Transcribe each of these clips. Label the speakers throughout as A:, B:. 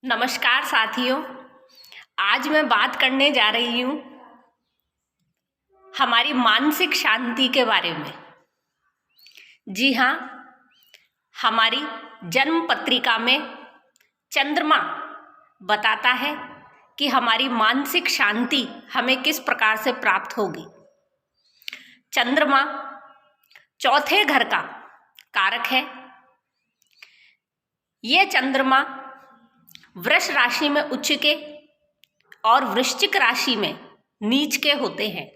A: नमस्कार साथियों। आज मैं बात करने जा रही हूँ हमारी मानसिक शांति के बारे में। जी हाँ, हमारी जन्म पत्रिका में चंद्रमा बताता है कि हमारी मानसिक शांति हमें किस प्रकार से प्राप्त होगी। चंद्रमा चौथे घर का कारक है। ये चंद्रमा वृष राशि में उच्च के और वृश्चिक राशि में नीच के होते हैं।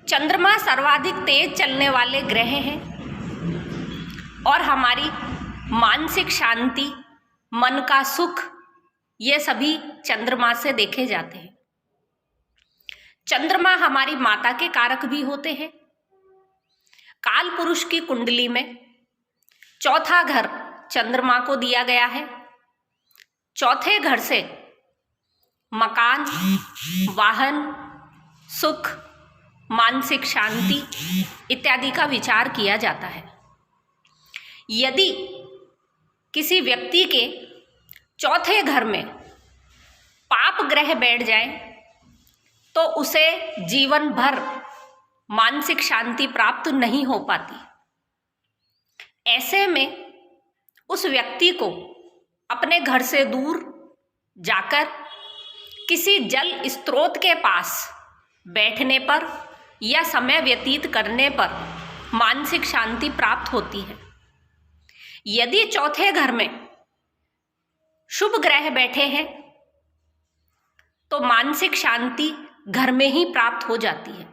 A: चंद्रमा सर्वाधिक तेज चलने वाले ग्रह हैं और हमारी मानसिक शांति, मन का सुख, ये सभी चंद्रमा से देखे जाते हैं। चंद्रमा हमारी माता के कारक भी होते हैं। काल पुरुष की कुंडली में चौथा घर चंद्रमा को दिया गया है। चौथे घर से मकान, वाहन, सुख, मानसिक शांति इत्यादि का विचार किया जाता है। यदि किसी व्यक्ति के चौथे घर में पाप ग्रह बैठ जाए तो उसे जीवन भर मानसिक शांति प्राप्त नहीं हो पाती। ऐसे में उस व्यक्ति को अपने घर से दूर जाकर किसी जल स्रोत के पास बैठने पर या समय व्यतीत करने पर मानसिक शांति प्राप्त होती है। यदि चौथे घर में शुभ ग्रह बैठे हैं तो मानसिक शांति घर में ही प्राप्त हो जाती है।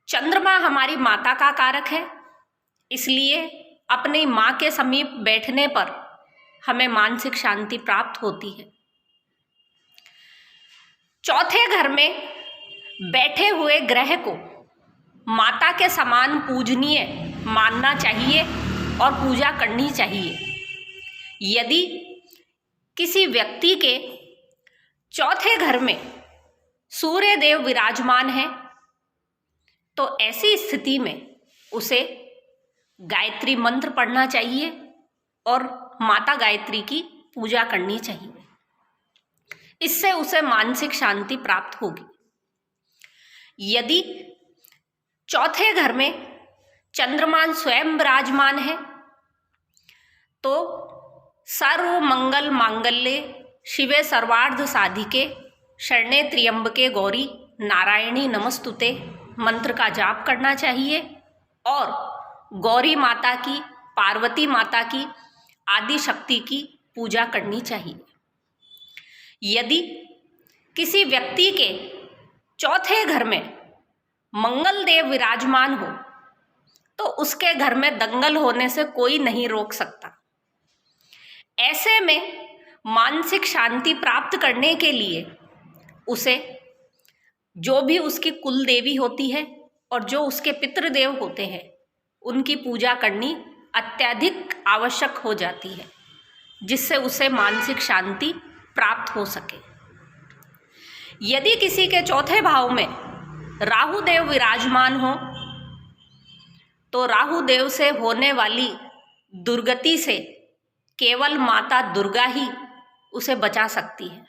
A: चंद्रमा हमारी माता का कारक है, इसलिए अपनी माँ के समीप बैठने पर हमें मानसिक शांति प्राप्त होती है। चौथे घर में बैठे हुए ग्रह को माता के समान पूजनीय मानना चाहिए और पूजा करनी चाहिए। यदि किसी व्यक्ति के चौथे घर में सूर्य देव विराजमान है तो ऐसी स्थिति में उसे गायत्री मंत्र पढ़ना चाहिए और माता गायत्री की पूजा करनी चाहिए। इससे उसे मानसिक शांति प्राप्त होगी। यदि चौथे घर में चंद्रमा स्वयं विराजमान है तो सर्व मंगल मांगल्ये शिवे सर्वार्थ साधिके शरणे त्र्यंबके गौरी नारायणी नमस्तुते मंत्र का जाप करना चाहिए और गौरी माता की, पार्वती माता की, आदि शक्ति की पूजा करनी चाहिए। यदि किसी व्यक्ति के चौथे घर में मंगल देव विराजमान हो तो उसके घर में दंगल होने से कोई नहीं रोक सकता। ऐसे में मानसिक शांति प्राप्त करने के लिए उसे जो भी उसकी कुल देवी होती है और जो उसके पितृदेव होते हैं उनकी पूजा करनी अत्यधिक आवश्यक हो जाती है, जिससे उसे मानसिक शांति प्राप्त हो सके। यदि किसी के चौथे भाव में राहु देव विराजमान हो तो राहु देव से होने वाली दुर्गति से केवल माता दुर्गा ही उसे बचा सकती है।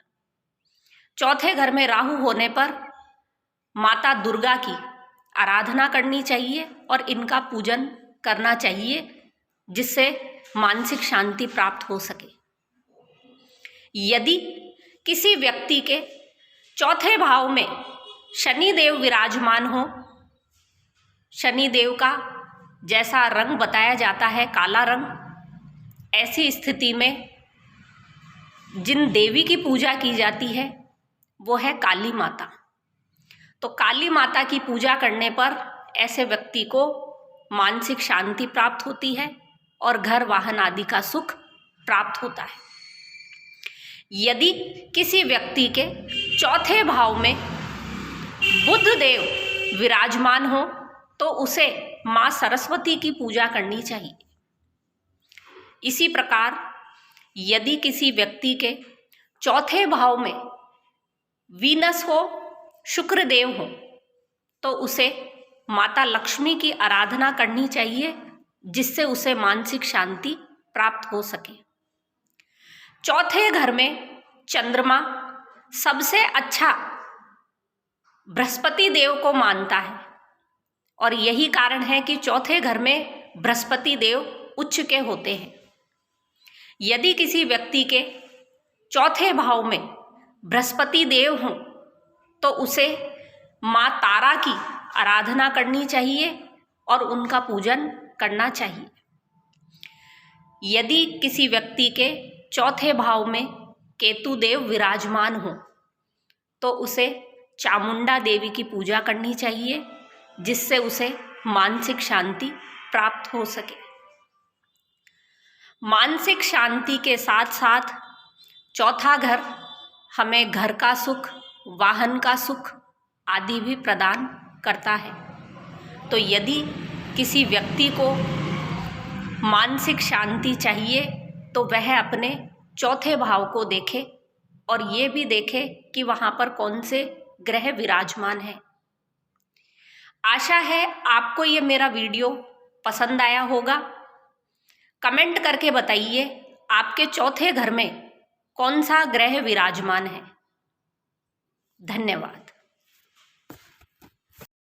A: चौथे घर में राहु होने पर माता दुर्गा की आराधना करनी चाहिए और इनका पूजन करना चाहिए, जिससे मानसिक शांति प्राप्त हो सके। यदि किसी व्यक्ति के चौथे भाव में शनि देव विराजमान हो, शनि देव का जैसा रंग बताया जाता है काला रंग, ऐसी स्थिति में जिन देवी की पूजा की जाती है वो है काली माता। तो काली माता की पूजा करने पर ऐसे व्यक्ति को मानसिक शांति प्राप्त होती है और घर वाहन आदि का सुख प्राप्त होता है। यदि किसी व्यक्ति के चौथे भाव में बुध देव विराजमान हो तो उसे माँ सरस्वती की पूजा करनी चाहिए। इसी प्रकार यदि किसी व्यक्ति के चौथे भाव में वीनस हो, शुक्र देव हो, तो उसे माता लक्ष्मी की आराधना करनी चाहिए, जिससे उसे मानसिक शांति प्राप्त हो सके। चौथे घर में चंद्रमा सबसे अच्छा बृहस्पति देव को मानता है और यही कारण है कि चौथे घर में बृहस्पति देव उच्च के होते हैं। यदि किसी व्यक्ति के चौथे भाव में बृहस्पति देव हों तो उसे माँ तारा की आराधना करनी चाहिए और उनका पूजन करना चाहिए। यदि किसी व्यक्ति के चौथे भाव में केतु देव विराजमान हो तो उसे चामुंडा देवी की पूजा करनी चाहिए, जिससे उसे मानसिक शांति प्राप्त हो सके। मानसिक शांति के साथ साथ चौथा घर हमें घर का सुख, वाहन का सुख आदि भी प्रदान करता है। तो यदि किसी व्यक्ति को मानसिक शांति चाहिए तो वह अपने चौथे भाव को देखे और ये भी देखे कि वहाँ पर कौन से ग्रह विराजमान हैं। आशा है आपको ये मेरा वीडियो पसंद आया होगा। कमेंट करके बताइए आपके चौथे घर में कौन सा ग्रह विराजमान है। धन्यवाद।